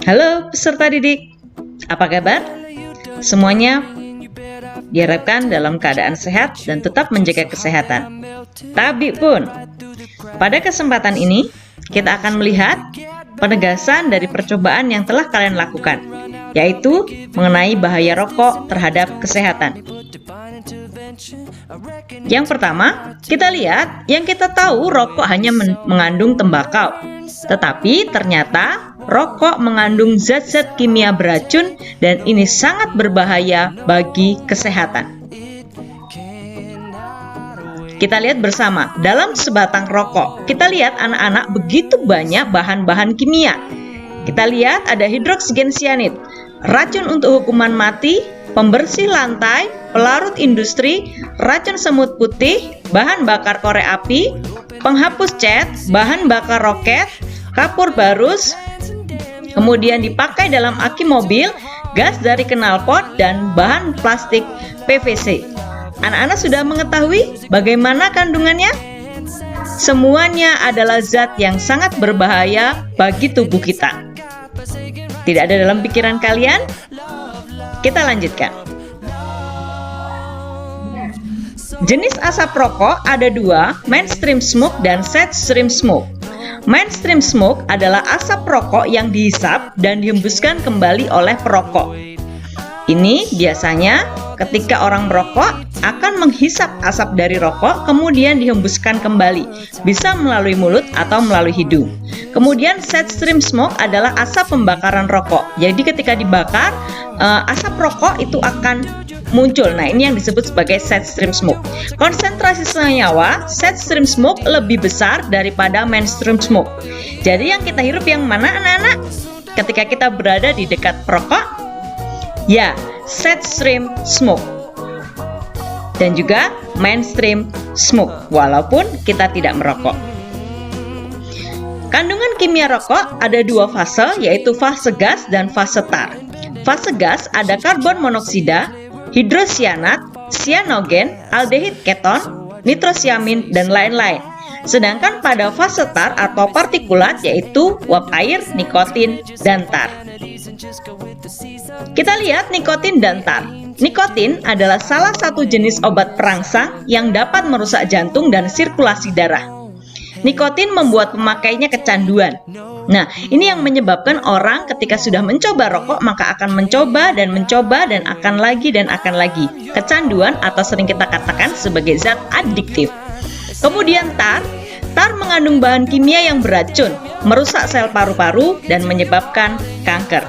Halo peserta didik, apa kabar? Semuanya diharapkan dalam keadaan sehat dan tetap menjaga kesehatan. Tapi pun, pada kesempatan ini kita akan melihat penegasan dari percobaan yang telah kalian lakukan, yaitu mengenai bahaya rokok terhadap kesehatan. Yang pertama, kita lihat yang kita tahu rokok hanya mengandung tembakau. Tetapi ternyata rokok mengandung zat-zat kimia beracun dan ini sangat berbahaya bagi kesehatan. Kita lihat bersama, dalam sebatang rokok, kita lihat anak-anak begitu banyak bahan-bahan kimia. Kita lihat ada hidroksigen sianid, racun untuk hukuman mati, pembersih lantai, pelarut industri, racun semut putih, bahan bakar korek api, penghapus cat, bahan bakar roket, kapur barus, kemudian dipakai dalam aki mobil, gas dari knalpot, dan bahan plastik PVC. Anak-anak sudah mengetahui bagaimana kandungannya? Semuanya adalah zat yang sangat berbahaya bagi tubuh kita. Tidak ada dalam pikiran kalian? Kita lanjutkan. Jenis asap rokok ada dua, mainstream smoke dan side stream smoke. Mainstream smoke adalah asap rokok yang dihisap dan dihembuskan kembali oleh perokok. Ini biasanya ketika orang merokok akan menghisap asap dari rokok kemudian dihembuskan kembali, bisa melalui mulut atau melalui hidung. Kemudian side stream smoke adalah asap pembakaran rokok. Jadi ketika dibakar, asap rokok itu akan muncul. Nah, ini yang disebut sebagai side stream smoke. Konsentrasi senyawa side stream smoke lebih besar daripada mainstream smoke. Jadi yang kita hirup yang mana, anak-anak? Ketika kita berada di dekat perokok, ya, side stream smoke. Dan juga mainstream smoke, walaupun kita tidak merokok. Kandungan kimia rokok ada dua fase, yaitu fase gas dan fase tar. Fase gas ada karbon monoksida, hidrosianat, sianogen, aldehid keton, nitrosiamin, dan lain-lain. Sedangkan pada fase tar atau partikulat yaitu uap air, nikotin, dan tar. Kita lihat nikotin dan tar. Nikotin adalah salah satu jenis obat perangsang yang dapat merusak jantung dan sirkulasi darah. Nikotin membuat pemakainya kecanduan. Nah, ini yang menyebabkan orang ketika sudah mencoba rokok maka akan mencoba dan akan lagi dan akan lagi. Kecanduan atau sering kita katakan sebagai zat adiktif. Kemudian tar mengandung bahan kimia yang beracun, merusak sel paru-paru dan menyebabkan kanker.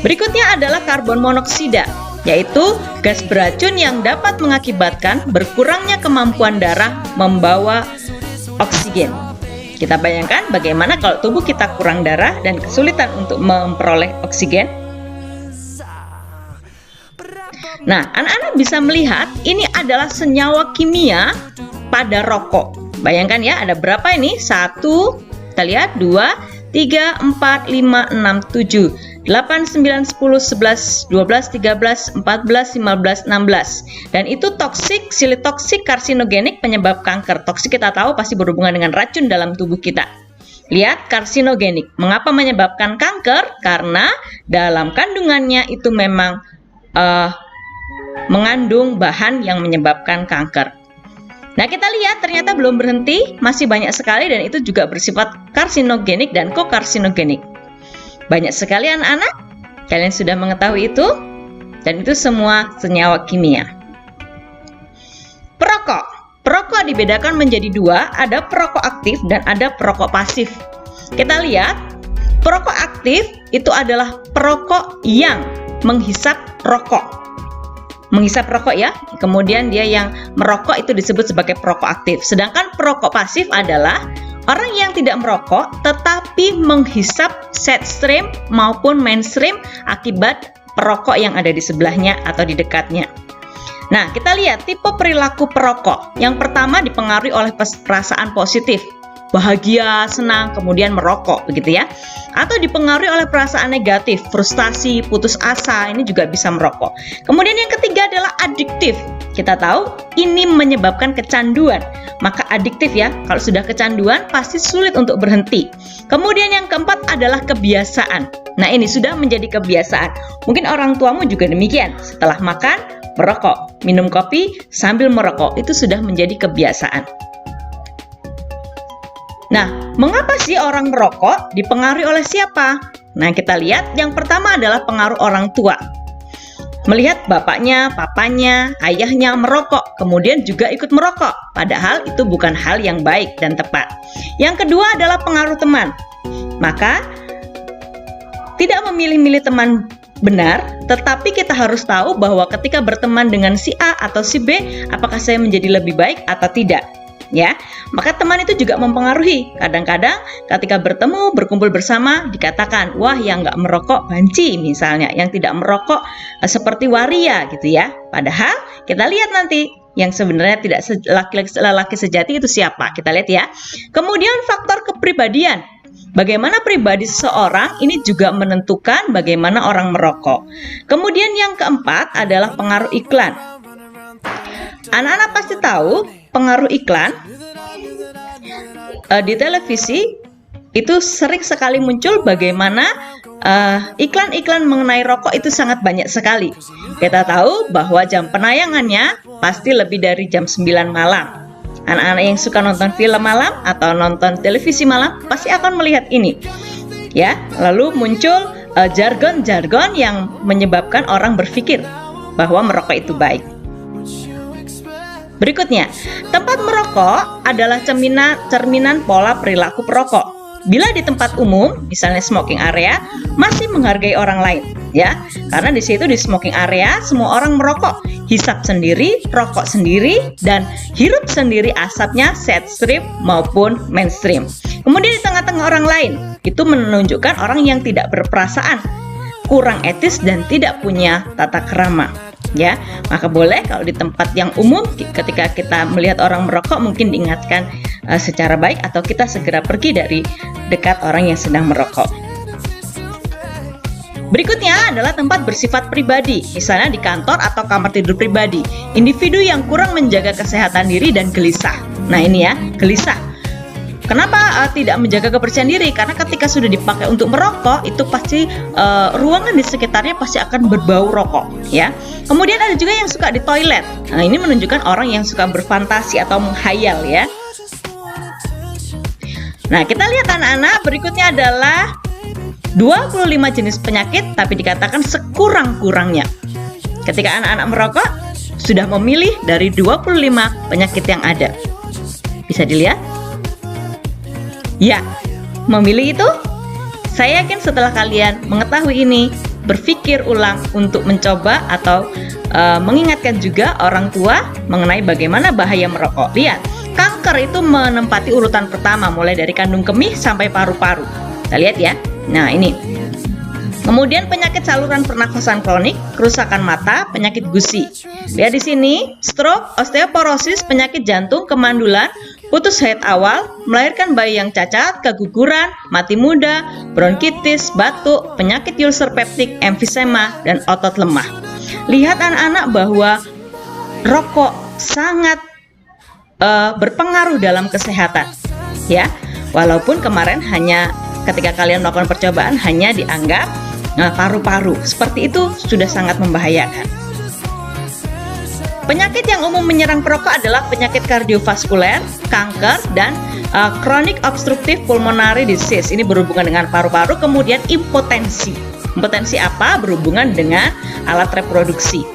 Berikutnya adalah karbon monoksida, yaitu gas beracun yang dapat mengakibatkan berkurangnya kemampuan darah membawa oksigen. Kita bayangkan bagaimana kalau tubuh kita kurang darah dan kesulitan untuk memperoleh oksigen. Nah, anak-anak bisa melihat ini adalah senyawa kimia pada rokok. Bayangkan ya, ada berapa ini? 1, kita lihat 2, 3, 4, 5, 6, 7, 8, 9, 10, 11, 12, 13, 14, 15, 16. Dan itu toksik, silitoksik, karsinogenik, penyebab kanker. Toksik kita tahu pasti berhubungan dengan racun dalam tubuh kita. Lihat, karsinogenik. Mengapa menyebabkan kanker? Karena dalam kandungannya itu memang mengandung bahan yang menyebabkan kanker. Nah, kita lihat ternyata belum berhenti, masih banyak sekali dan itu juga bersifat karsinogenik dan kokarsinogenik. Banyak sekali anak-anak, kalian sudah mengetahui itu, dan itu semua senyawa kimia. Perokok dibedakan menjadi dua, ada perokok aktif dan ada perokok pasif. Kita lihat, perokok aktif itu adalah perokok yang menghisap rokok. Menghisap rokok ya, kemudian dia yang merokok itu disebut sebagai perokok aktif. Sedangkan perokok pasif adalah orang yang tidak merokok tetapi menghisap side stream maupun mainstream akibat perokok yang ada di sebelahnya atau di dekatnya. Nah, kita lihat tipe perilaku perokok. Yang pertama dipengaruhi oleh perasaan positif. bahagia, senang, kemudian merokok begitu ya. Atau dipengaruhi oleh perasaan negatif, frustasi, putus asa, ini juga bisa merokok. Kemudian yang ketiga adalah adiktif. Kita tahu ini menyebabkan kecanduan. Maka adiktif ya, kalau sudah kecanduan pasti sulit untuk berhenti. Kemudian yang keempat adalah kebiasaan. Nah, ini sudah menjadi kebiasaan. Mungkin orang tuamu juga demikian. Setelah makan, merokok. Minum kopi sambil merokok. Itu sudah menjadi kebiasaan. Nah, mengapa sih orang merokok? Dipengaruhi oleh siapa? Nah, kita lihat yang pertama adalah pengaruh orang tua. Melihat bapaknya, papanya, ayahnya merokok, kemudian juga ikut merokok. Padahal itu bukan hal yang baik dan tepat. Yang kedua adalah pengaruh teman. Maka, tidak memilih-milih teman benar, tetapi kita harus tahu bahwa ketika berteman dengan si A atau si B, apakah saya menjadi lebih baik atau tidak. Ya, maka teman itu juga mempengaruhi. Kadang-kadang ketika bertemu, berkumpul bersama, dikatakan, wah yang nggak merokok banci misalnya, yang tidak merokok seperti waria gitu ya. Padahal kita lihat nanti yang sebenarnya tidak laki-laki sejati itu siapa. Kita lihat ya. Kemudian faktor kepribadian. Bagaimana pribadi seseorang ini juga menentukan bagaimana orang merokok. Kemudian yang keempat adalah pengaruh iklan. Anak-anak pasti tahu pengaruh iklan di televisi itu sering sekali muncul bagaimana iklan-iklan mengenai rokok itu sangat banyak sekali. Kita tahu bahwa jam penayangannya pasti lebih dari jam 9 malam. Anak-anak yang suka nonton film malam atau nonton televisi malam pasti akan melihat ini. Ya, lalu muncul jargon-jargon yang menyebabkan orang berpikir bahwa merokok itu baik. Berikutnya, tempat merokok adalah cerminan pola perilaku perokok. Bila di tempat umum, misalnya smoking area, masih menghargai orang lain, ya. Karena di situ di smoking area semua orang merokok, hisap sendiri, rokok sendiri, dan hirup sendiri asapnya mainstream maupun mainstream. Kemudian di tengah-tengah orang lain, itu menunjukkan orang yang tidak berperasaan, kurang etis dan tidak punya tata krama. Ya, maka boleh kalau di tempat yang umum ketika kita melihat orang merokok mungkin diingatkan secara baik atau kita segera pergi dari dekat orang yang sedang merokok. Berikutnya adalah tempat bersifat pribadi, misalnya di kantor atau kamar tidur pribadi. Individu yang kurang menjaga kesehatan diri dan gelisah. Nah ini ya, gelisah. Kenapa tidak menjaga kebersihan diri? Karena ketika sudah dipakai untuk merokok, itu pasti ruangan di sekitarnya pasti akan berbau rokok, ya. Kemudian ada juga yang suka di toilet. Nah, ini menunjukkan orang yang suka berfantasi atau menghayal, ya. Nah, kita lihat anak-anak, berikutnya adalah 25 jenis penyakit, tapi dikatakan sekurang-kurangnya. Ketika anak-anak merokok, sudah memilih dari 25 penyakit yang ada. Bisa dilihat? Ya, memilih itu, saya yakin setelah kalian mengetahui ini, berpikir ulang untuk mencoba atau mengingatkan juga orang tua mengenai bagaimana bahaya merokok. Lihat, kanker itu menempati urutan pertama mulai dari kandung kemih sampai paru-paru. Kita lihat ya. Nah, ini. Kemudian penyakit saluran pernafasan kronik, kerusakan mata, penyakit gusi. Lihat di sini, stroke, osteoporosis, penyakit jantung, kemandulan, putus haid awal, melahirkan bayi yang cacat, keguguran, mati muda, bronkitis, batuk, penyakit ulcer peptik, emfisema, dan otot lemah. Lihat anak-anak bahwa rokok sangat berpengaruh dalam kesehatan, ya. Walaupun kemarin hanya ketika kalian melakukan percobaan hanya dianggap paru-paru, seperti itu sudah sangat membahayakan. Penyakit yang umum menyerang perokok adalah penyakit kardiovaskuler, kanker, dan chronic obstructive pulmonary disease. Ini berhubungan dengan paru-paru, kemudian impotensi. Impotensi apa? Berhubungan dengan alat reproduksi.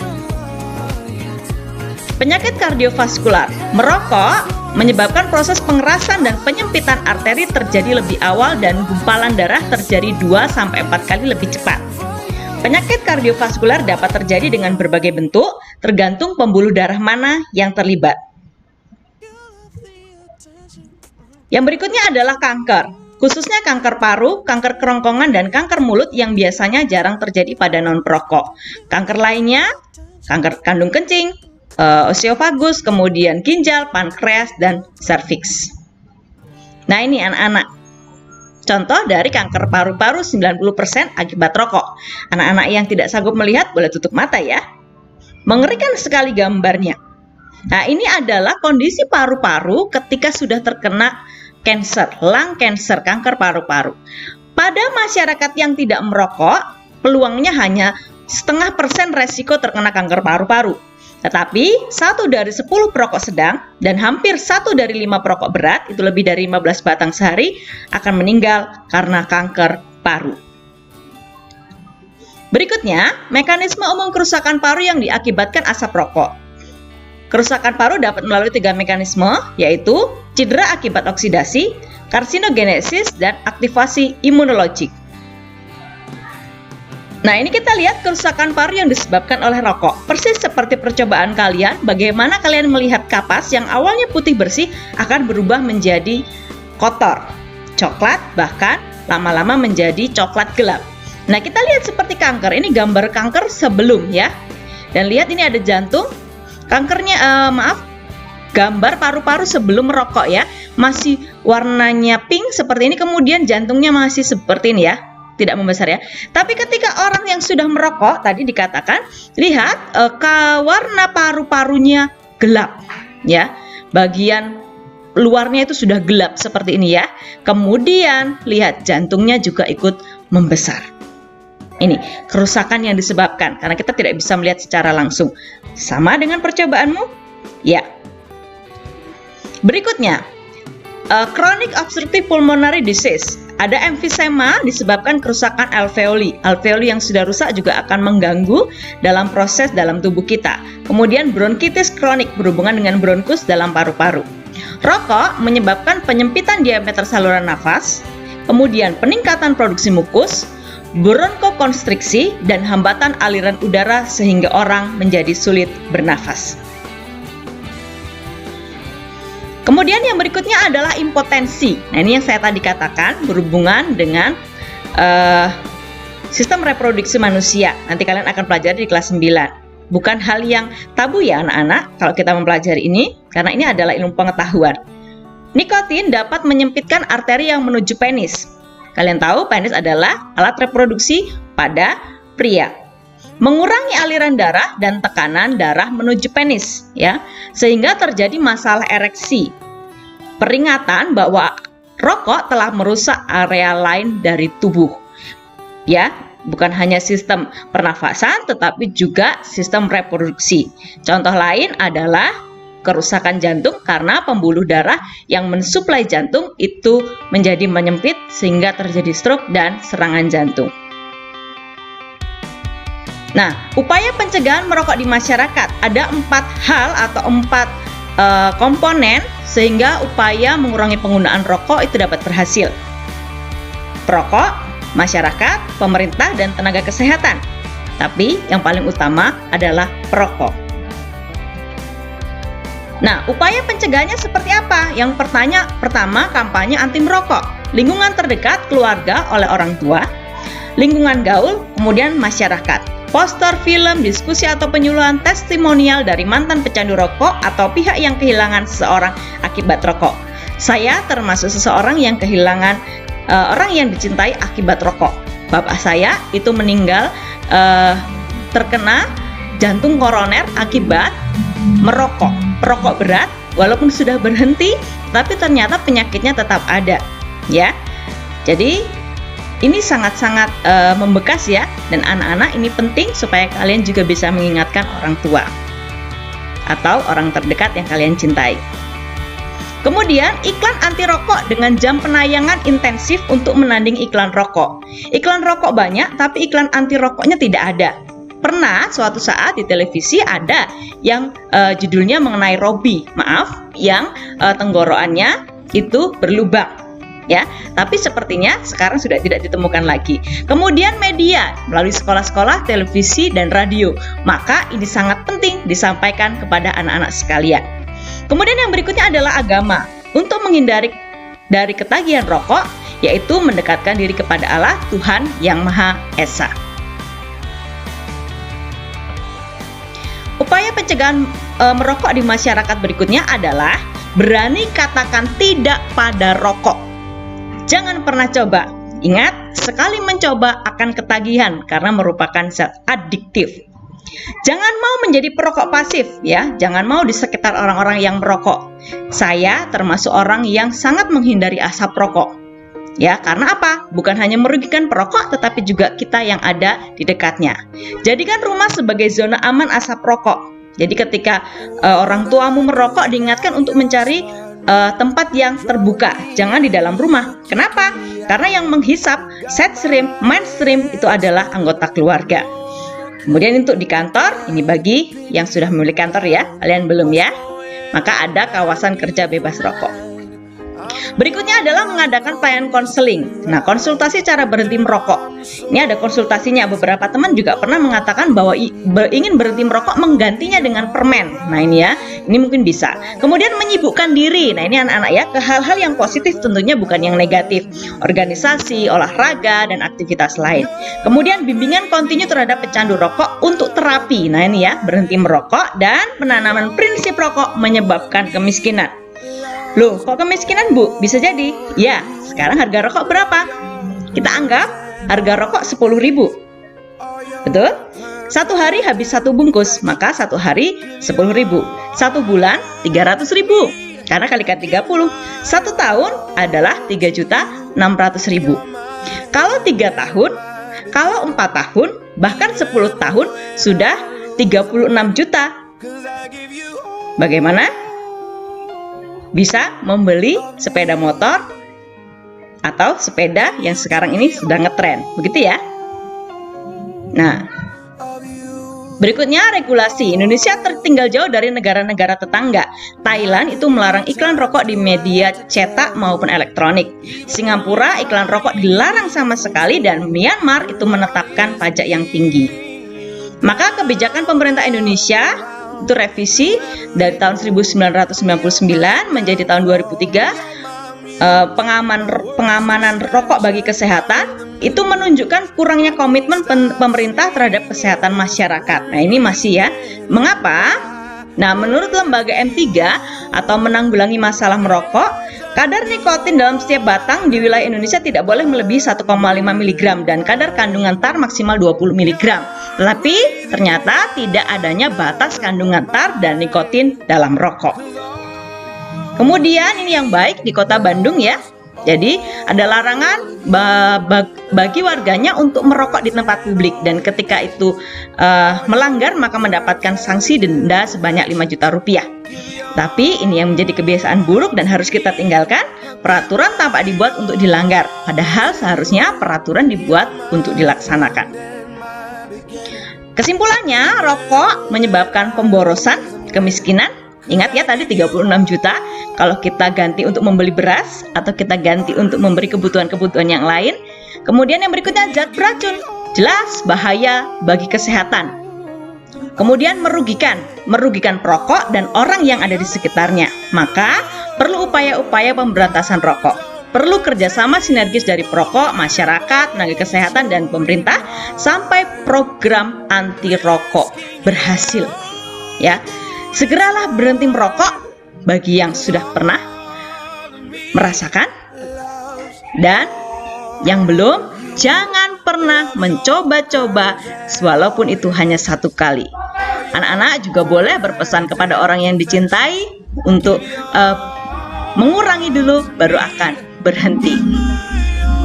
Penyakit kardiovaskular, merokok menyebabkan proses pengerasan dan penyempitan arteri terjadi lebih awal dan gumpalan darah terjadi 2-4 kali lebih cepat. Penyakit kardiovaskular dapat terjadi dengan berbagai bentuk, tergantung pembuluh darah mana yang terlibat. Yang berikutnya adalah kanker, khususnya kanker paru, kanker kerongkongan, dan kanker mulut yang biasanya jarang terjadi pada non-perokok. Kanker lainnya, kanker kandung kencing, oesophagus, kemudian ginjal, pankreas, dan serviks. Nah, ini anak-anak. Contoh dari kanker paru-paru 90% akibat rokok. Anak-anak yang tidak sanggup melihat boleh tutup mata ya. Mengerikan sekali gambarnya. Nah, ini adalah kondisi paru-paru ketika sudah terkena kanker, lung cancer, kanker paru-paru. Pada masyarakat yang tidak merokok, peluangnya hanya 0,5% resiko terkena kanker paru-paru. Tetapi 1 dari 10 perokok sedang dan hampir 1 dari 5 perokok berat, itu lebih dari 15 batang sehari, akan meninggal karena kanker paru. Berikutnya, mekanisme umum kerusakan paru yang diakibatkan asap rokok. Kerusakan paru dapat melalui 3 mekanisme, yaitu cedera akibat oksidasi, karsinogenesis, dan aktivasi imunologik. Nah, ini kita lihat kerusakan paru yang disebabkan oleh rokok. Persis seperti percobaan kalian, bagaimana kalian melihat kapas yang awalnya putih bersih akan berubah menjadi kotor, coklat, bahkan lama-lama menjadi coklat gelap. Nah, kita lihat seperti kanker. Ini gambar kanker sebelum ya. Dan lihat ini ada jantung. Kankernya, gambar paru-paru sebelum merokok ya. Masih warnanya pink seperti ini, kemudian jantungnya masih seperti ini ya. Tidak membesar ya. Tapi ketika orang yang sudah merokok tadi dikatakan, lihat warna paru-parunya gelap ya. Bagian luarnya itu sudah gelap seperti ini ya. Kemudian lihat jantungnya juga ikut membesar. Ini kerusakan yang disebabkan karena kita tidak bisa melihat secara langsung. Sama dengan percobaanmu? Ya. Berikutnya, chronic obstructive pulmonary disease. Ada emfisema disebabkan kerusakan alveoli. Alveoli yang sudah rusak juga akan mengganggu dalam proses dalam tubuh kita. Kemudian bronkitis kronik berhubungan dengan bronkus dalam paru-paru. Rokok menyebabkan penyempitan diameter saluran nafas, kemudian peningkatan produksi mukus, bronkokonstriksi, dan hambatan aliran udara sehingga orang menjadi sulit bernafas. Kemudian yang berikutnya adalah impotensi. Nah, ini yang saya tadi katakan berhubungan dengan sistem reproduksi manusia. Nanti kalian akan pelajari di kelas 9. Bukan hal yang tabu ya anak-anak kalau kita mempelajari ini, karena ini adalah ilmu pengetahuan. Nikotin dapat menyempitkan arteri yang menuju penis. Kalian tahu penis adalah alat reproduksi pada pria. Mengurangi aliran darah dan tekanan darah menuju penis ya, sehingga terjadi masalah ereksi. Peringatan bahwa rokok telah merusak area lain dari tubuh. Ya, bukan hanya sistem pernafasan tetapi juga sistem reproduksi. Contoh lain adalah kerusakan jantung karena pembuluh darah yang mensuplai jantung itu menjadi menyempit sehingga terjadi stroke dan serangan jantung. Nah, upaya pencegahan merokok di masyarakat ada 4 hal atau 4 komponen sehingga upaya mengurangi penggunaan rokok itu dapat berhasil. Perokok, masyarakat, pemerintah, dan tenaga kesehatan. Tapi yang paling utama adalah perokok. Nah, upaya pencegahannya seperti apa? Yang pertama, kampanye anti merokok. Lingkungan terdekat, keluarga oleh orang tua, lingkungan gaul, kemudian masyarakat. Poster, film, diskusi atau penyuluhan testimonial dari mantan pecandu rokok atau pihak yang kehilangan seseorang akibat rokok. Saya termasuk seseorang yang kehilangan orang yang dicintai akibat rokok. Bapak saya itu meninggal terkena jantung koroner akibat merokok. Perokok berat, walaupun sudah berhenti, tapi ternyata penyakitnya tetap ada. Ya, jadi ini sangat-sangat membekas ya, dan anak-anak ini penting supaya kalian juga bisa mengingatkan orang tua atau orang terdekat yang kalian cintai. Kemudian iklan anti rokok dengan jam penayangan intensif untuk menanding iklan rokok. Iklan rokok banyak, tapi iklan anti rokoknya tidak ada. Pernah suatu saat di televisi ada yang judulnya mengenai Robby, yang tenggorokannya itu berlubang. Ya, tapi sepertinya sekarang sudah tidak ditemukan lagi. Kemudian media melalui sekolah-sekolah, televisi, dan radio. Maka ini sangat penting disampaikan kepada anak-anak sekalian. Kemudian yang berikutnya adalah agama. Untuk menghindari dari ketagihan rokok, yaitu mendekatkan diri kepada Allah, Tuhan yang Maha Esa. Upaya pencegahan merokok di masyarakat berikutnya adalah Berani katakan tidak pada rokok. Jangan pernah coba. Ingat, sekali mencoba akan ketagihan karena merupakan zat adiktif. Jangan mau menjadi perokok pasif ya. Jangan mau di sekitar orang-orang yang merokok. Saya termasuk orang yang sangat menghindari asap rokok. Ya, karena apa? Bukan hanya merugikan perokok, tetapi juga kita yang ada di dekatnya. Jadikan rumah sebagai zona aman asap rokok. Jadi ketika orang tuamu merokok, diingatkan untuk mencari tempat yang terbuka, jangan di dalam rumah. Kenapa? Karena yang menghisap setstream, mainstream itu adalah anggota keluarga. Kemudian untuk di kantor, ini bagi yang sudah memiliki kantor ya, kalian belum ya, maka ada kawasan kerja bebas rokok. Berikutnya adalah mengadakan pelayanan konseling. Nah, konsultasi cara berhenti merokok. Ini ada konsultasinya. Beberapa teman juga pernah mengatakan bahwa ingin berhenti merokok menggantinya dengan permen. Nah, ini ya, ini mungkin bisa. Kemudian menyibukkan diri. Nah, ini anak-anak ya, ke hal-hal yang positif tentunya, bukan yang negatif. Organisasi, olahraga, dan aktivitas lain. Kemudian bimbingan kontinu terhadap pecandu rokok untuk terapi. Nah, ini ya, berhenti merokok dan penanaman prinsip rokok menyebabkan kemiskinan. Loh, kok kemiskinan, Bu? Bisa jadi. Ya, sekarang harga rokok berapa? Kita anggap harga rokok 10.000. Betul? Satu hari habis satu bungkus, maka satu hari 10.000. Satu bulan 300.000. Karena kalikan 30. Satu tahun adalah 3.600.000. Kalau 3 tahun, kalau 4 tahun, bahkan 10 tahun sudah 36 juta. Bagaimana? Bisa membeli sepeda motor atau sepeda yang sekarang ini sedang ngetren, begitu ya. Nah, berikutnya regulasi. Indonesia tertinggal jauh dari negara-negara tetangga. Thailand itu melarang iklan rokok di media cetak maupun elektronik. Singapura iklan rokok dilarang sama sekali, dan Myanmar itu menetapkan pajak yang tinggi. Maka kebijakan pemerintah Indonesia itu revisi dari tahun 1999 menjadi tahun 2003, pengamanan rokok bagi kesehatan itu menunjukkan kurangnya komitmen pemerintah terhadap kesehatan masyarakat. Nah, ini masih ya. Mengapa? Nah, menurut lembaga M3 atau menanggulangi masalah merokok, kadar nikotin dalam setiap batang di wilayah Indonesia tidak boleh melebihi 1,5 mg dan kadar kandungan tar maksimal 20 mg. Tetapi ternyata tidak adanya batas kandungan tar dan nikotin dalam rokok. Kemudian ini yang baik di Kota Bandung ya. Jadi ada larangan bagi warganya untuk merokok di tempat publik, dan ketika itu melanggar maka mendapatkan sanksi denda sebanyak 5 juta rupiah. Tapi ini yang menjadi kebiasaan buruk dan harus kita tinggalkan. Peraturan tampak dibuat untuk dilanggar, padahal seharusnya peraturan dibuat untuk dilaksanakan. Kesimpulannya, rokok menyebabkan pemborosan, kemiskinan. Ingat ya tadi 36 juta. Kalau kita ganti untuk membeli beras atau kita ganti untuk memberi kebutuhan-kebutuhan yang lain. Kemudian yang berikutnya, zat beracun. Jelas bahaya bagi kesehatan. Kemudian merugikan perokok dan orang yang ada di sekitarnya. Maka perlu upaya-upaya pemberantasan rokok. Perlu kerjasama sinergis dari perokok, masyarakat, tenaga kesehatan, dan pemerintah sampai program anti rokok berhasil. Ya, segeralah berhenti merokok bagi yang sudah pernah merasakan, dan yang belum, jangan pernah mencoba-coba walaupun itu hanya satu kali. Anak-anak juga boleh berpesan kepada orang yang dicintai untuk mengurangi dulu baru akan berhenti.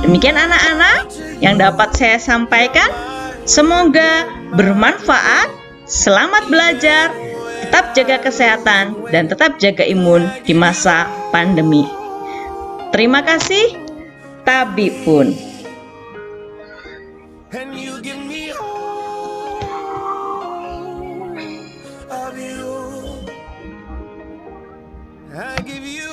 Demikian anak-anak yang dapat saya sampaikan. Semoga bermanfaat. Selamat belajar, tetap jaga kesehatan dan tetap jaga imun di masa pandemi. Terima kasih. Tabipun. I give you